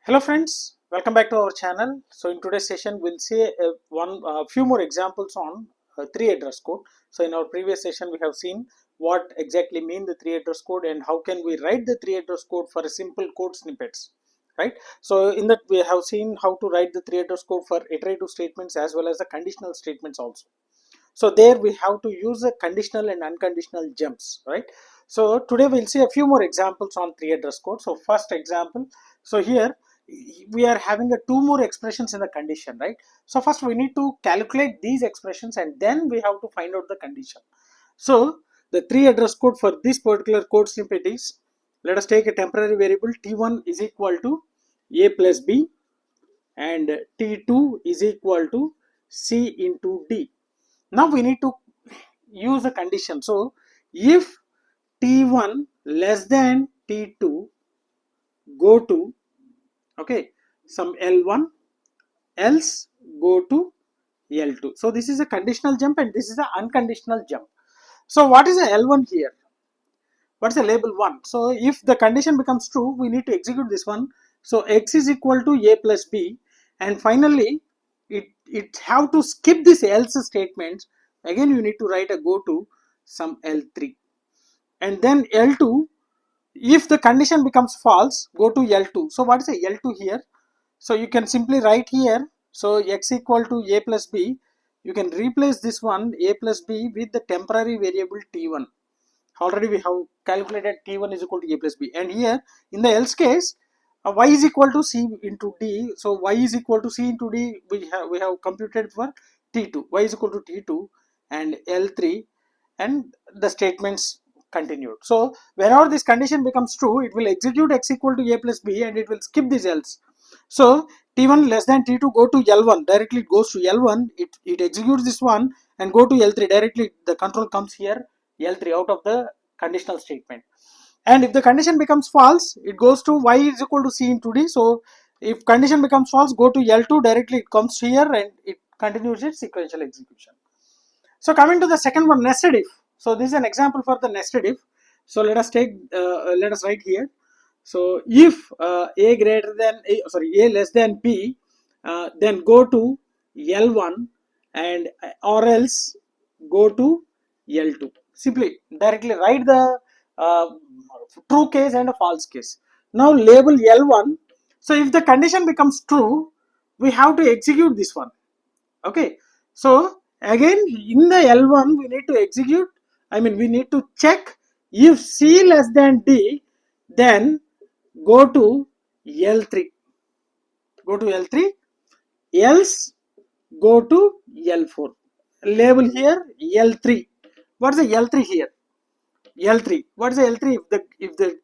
Hello friends, welcome back to our channel. So in today's session we'll see a few more examples on three address code. So in our previous session we have seen what exactly mean the three address code and how can we write the three address code for a simple code snippets, right? So in that we have seen how to write the three address code for iterative statements as well as the conditional statements also. So there we have to use the conditional and unconditional jumps, right? So today we'll see a few more examples on three address code. So first example, so here we are having two more expressions in the condition, right? So first we need to calculate these expressions and then we have to find out the condition. So the three address code for this particular code snippet is, let us take a temporary variable t1 is equal to a plus b and t2 is equal to c into d. Now we need to use a condition. So if t1 less than t2, go to some l1, else go to l2. So this is a conditional jump and this is an unconditional jump. So what is a l1 here? What is a label 1? So if the condition becomes true, we need to execute this one. So x is equal to a plus b, and finally it have to skip this else statement. Again you need to write a go to some l3, and then l2, if the condition becomes false, go to l2. So what is a l2 here? So you can simply write here, so x equal to a plus b, you can replace this one a plus b with the temporary variable t1. Already we have calculated t1 is equal to a plus b, and here in the else case y is equal to c into d. So y is equal to c into d, we have computed for t2, y is equal to t2 and l3, and the statements continued. So whenever this condition becomes true, it will execute x equal to a plus b and it will skip this else. So t1 less than t2, go to l1, directly it goes to l1, it executes this one and go to l3, directly the control comes here l3 out of the conditional statement. And if the condition becomes false, it goes to y is equal to c into d. So if condition becomes false, go to l2, directly it comes here and it continues its sequential execution. So coming to the second one, nested if. So this is an example for the nested if. So let us write here. So if a greater than a less than b, then go to l1 and or else go to l2. Simply directly write the true case and a false case. Now label l1. So if the condition becomes true, we have to execute this one. Okay. So again in the l1 we need to execute, we need to check if c less than d, then go to l3, else go to l4. Label here l3. What is the l3 here? l3, what is the l3? If the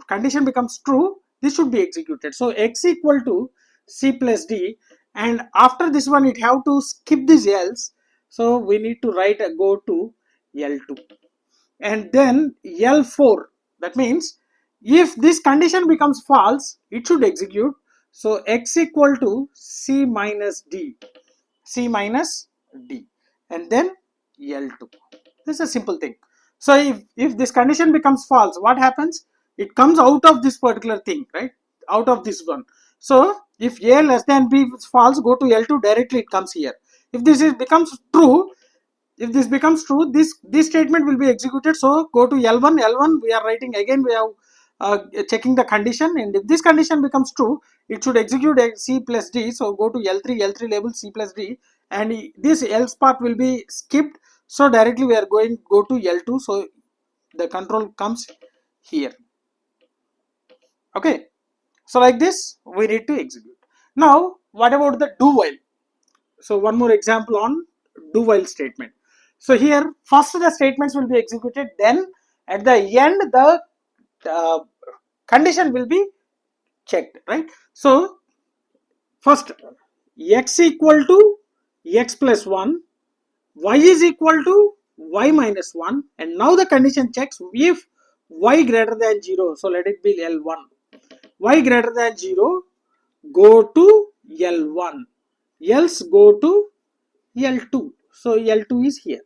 condition becomes true, this should be executed. So x equal to c plus d, and after this one it have to skip this else, so we need to write a go to l2, and then l4. That means if this condition becomes false, it should execute. So x equal to c minus d, and then l2. This is a simple thing. So if this condition becomes false, what happens? It comes out of this particular thing, right? Out of this one. So if a less than b is false, go to l2, directly it comes here. If becomes true, this statement will be executed. So go to l1, we are writing again, we have checking the condition, and if this condition becomes true, it should execute c plus d. So go to l3 label c plus d, and this else part will be skipped. So directly we are going go to l2, so the control comes here. Okay, so like this we need to execute. Now what about the do while? So one more example on do while statement. So here first the statements will be executed, then at the end the uh, condition will be checked, right? So first x equal to x plus 1, y is equal to y minus 1, and now the condition checks if y greater than 0. So let it be l1. Y greater than 0, go to l1, else go to l2. So l2 is here.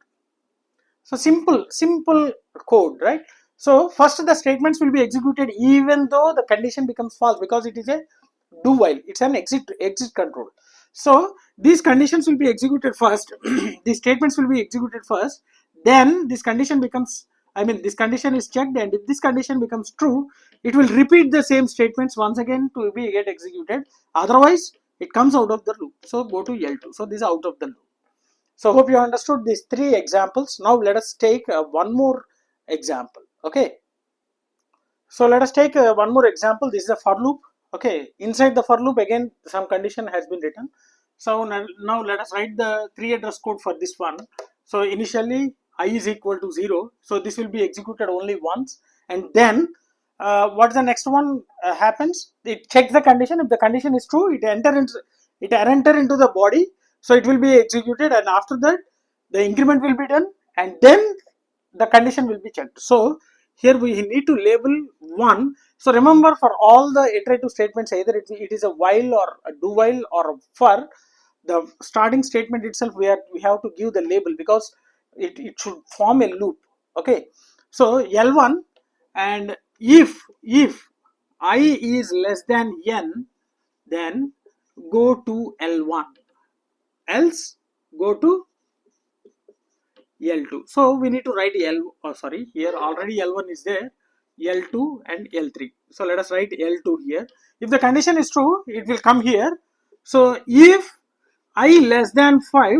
So simple code, right? So first the statements will be executed even though the condition becomes false, because it is a do while. It's an exit control. So these conditions will be executed first. These statements will be executed first, then this condition becomes, I mean, this condition is checked, and if this condition becomes true, it will repeat the same statements once again to be get executed. Otherwise it comes out of the loop. So go to L2. So this is out of the loop. So hope you understood these three examples. Now let us take one more example. Okay, so let us take one more example. This is a for loop. Okay, inside the for loop again some condition has been written. So now let us write the three address code for this one. So initially I is equal to 0, so this will be executed only once, and then what the next one happens, it checks the condition. If the condition is true, it enter into the body, so it will be executed, and after that the increment will be done, and then the condition will be checked. So here we need to label one. So remember, for all the iterative statements, either it is a while or a do while or a for, the starting statement itself we have to give the label, because it should form a loop. Okay, so L1, and if I is less than n, then go to L1, else go to L2. So we need to write here already L1 is there, L2 and L3. So let us write L2 here. If the condition is true, it will come here. So if I less than 5,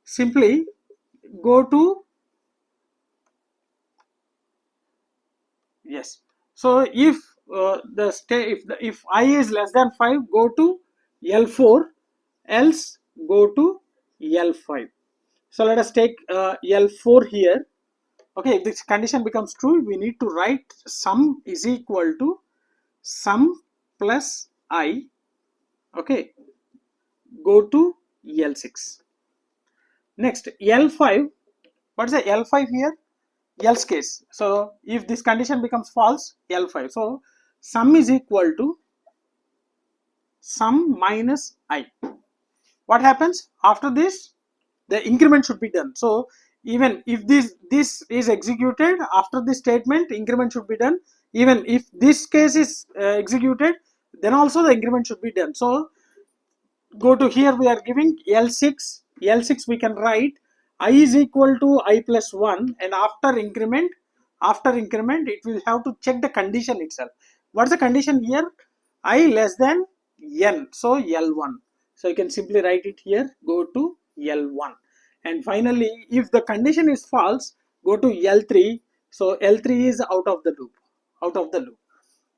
simply go to, yes. So if if I is less than 5, go to L4, else go to L5. So let us take L4 here. Okay, if this condition becomes true, we need to write sum is equal to sum plus I. Okay, go to L6. Next, L5. What is the L5 here? Else case. So if this condition becomes false, L5. So sum is equal to sum minus I. What happens after this? The increment should be done. So even if this is executed after this statement, increment should be done. Even if this case is executed, then also the increment should be done. So go to here, we are giving L6 we can write I is equal to I plus 1, and after increment it will have to check the condition itself. What's the condition here? I less than n, so L1. So you can simply write it here, go to L1. And finally, if the condition is false, go to L3. So L3 is out of the loop.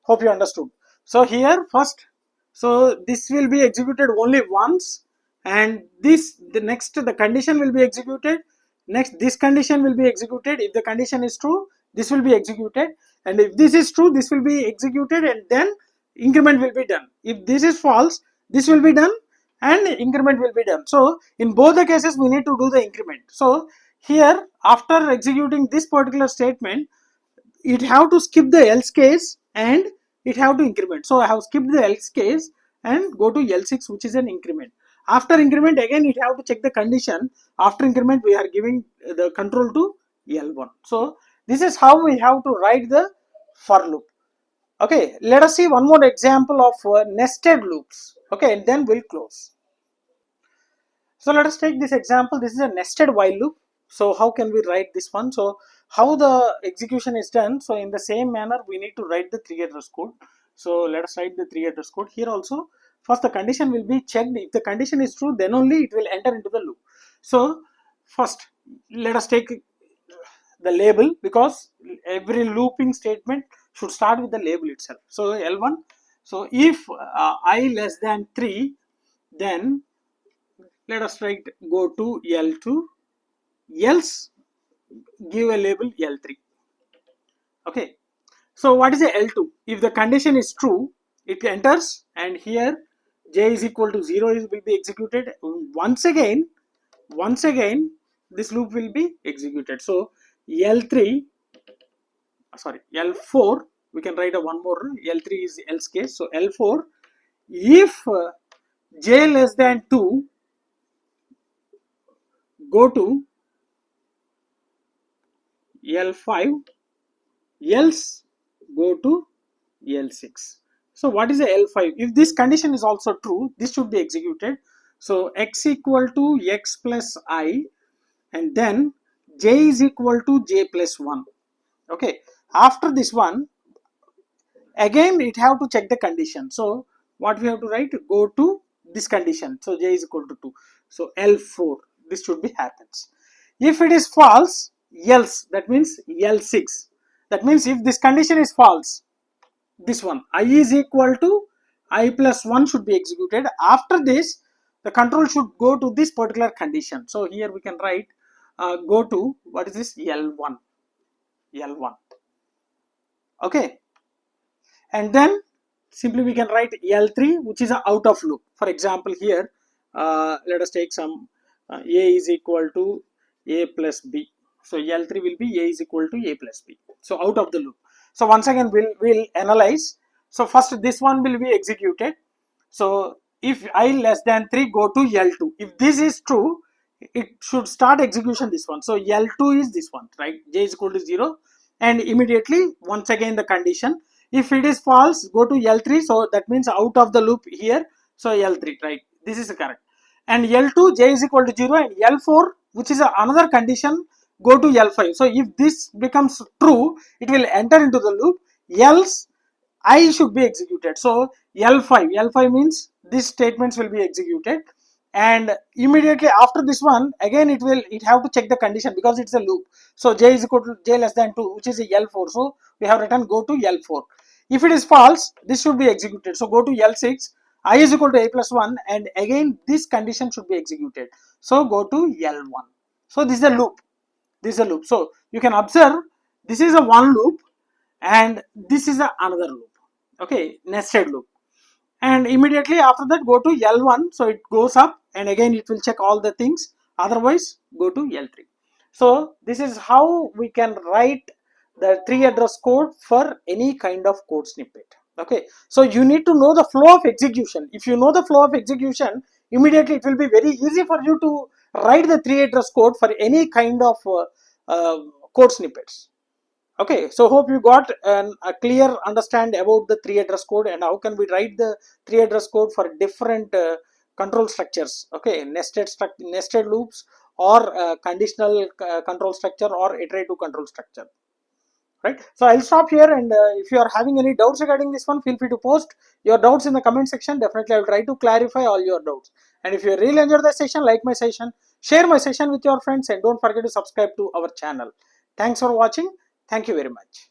Hope you understood. So here first, so this will be executed only once, and the condition will be executed. Next, this condition will be executed. If the condition is true, this will be executed, and if this is true, this will be executed, and then increment will be done. If this is false, this will be done and increment will be done. So in both the cases we need to do the increment. So here, after executing this particular statement, it have to skip the else case and it have to increment. So I have skipped the else case and go to L6, which is an increment. After increment, again it have to check the condition. After increment, we are giving the control to L1. So this is how we have to write the for loop. Okay, let us see one more example of nested loops. Okay, and then we'll close. So let us take this example. This is a nested while loop. So how can we write this one? So how the execution is done? So in the same manner, we need to write the three address code. So let us write the three address code here also. First, the condition will be checked. If the condition is true, then only it will enter into the loop. So first, let us take the label, because every looping statement should start with the label itself. So L1. So if I less than 3, then let us write go to L2, else give a label L3. Okay, so what is a L2? If the condition is true, it enters, and here j is equal to 0 will be executed. Once again this loop will be executed. So L3, sorry, L4, we can write a one more. L3 is else case. So L4, if j less than 2, go to L5, else go to L6. So what is a L5? If this condition is also true, this should be executed. So x equal to x plus I, and then j is equal to j plus 1. Okay, after this one, again it have to check the condition. So what we have to write, go to this condition, so j is equal to 2, so L4, this should be happens. If it is false, else, that means L6, that means if this condition is false, this one I is equal to I plus 1 should be executed. After this, the control should go to this particular condition. So here we can write go to, what is this, L1, L1. Okay, and then simply we can write L3, which is a out of loop. For example, here let us take some a is equal to a plus b. So L3 will be a is equal to a plus b, so out of the loop. So once again we'll analyze. So first this one will be executed. So if I less than 3, go to L2. If this is true, it should start execution this one. So L2 is this one, right? J is equal to 0, and immediately once again the condition. If it is false, go to L3, so that means out of the loop here, so L3, right? This is correct. And L2, j is equal to 0, and L4, which is another condition, go to L5. So if this becomes true, it will enter into the loop, else I should be executed. So L5 means these statements will be executed, and immediately after this one, again it have to check the condition because it's a loop. So j is equal to j less than 2, which is a L4. So we have written go to L4. If it is false, this should be executed. So go to L6, I is equal to a plus 1, and again this condition should be executed. So go to L1. So this is a loop. This is a loop. So you can observe this is a one loop, and this is another loop. Okay, nested loop. And immediately after that, go to L1, so it goes up, and again it will check all the things, otherwise go to L3. So this is how we can write the 3 address code for any kind of code snippet. Okay, so you need to know the flow of execution. If you know the flow of execution, immediately it will be very easy for you to write the 3 address code for any kind of code snippets. Okay, so hope you got a clear understand about the 3 address code and how can we write the 3 address code for different control structures. Okay, nested loops, or conditional control structure, or iterative control structure. Right, so I'll stop here, and if you are having any doubts regarding this one, feel free to post your doubts in the comment section. Definitely I will try to clarify all your doubts. And if you really enjoyed the session, like my session, share my session with your friends, and don't forget to subscribe to our channel. Thanks for watching. Thank you very much.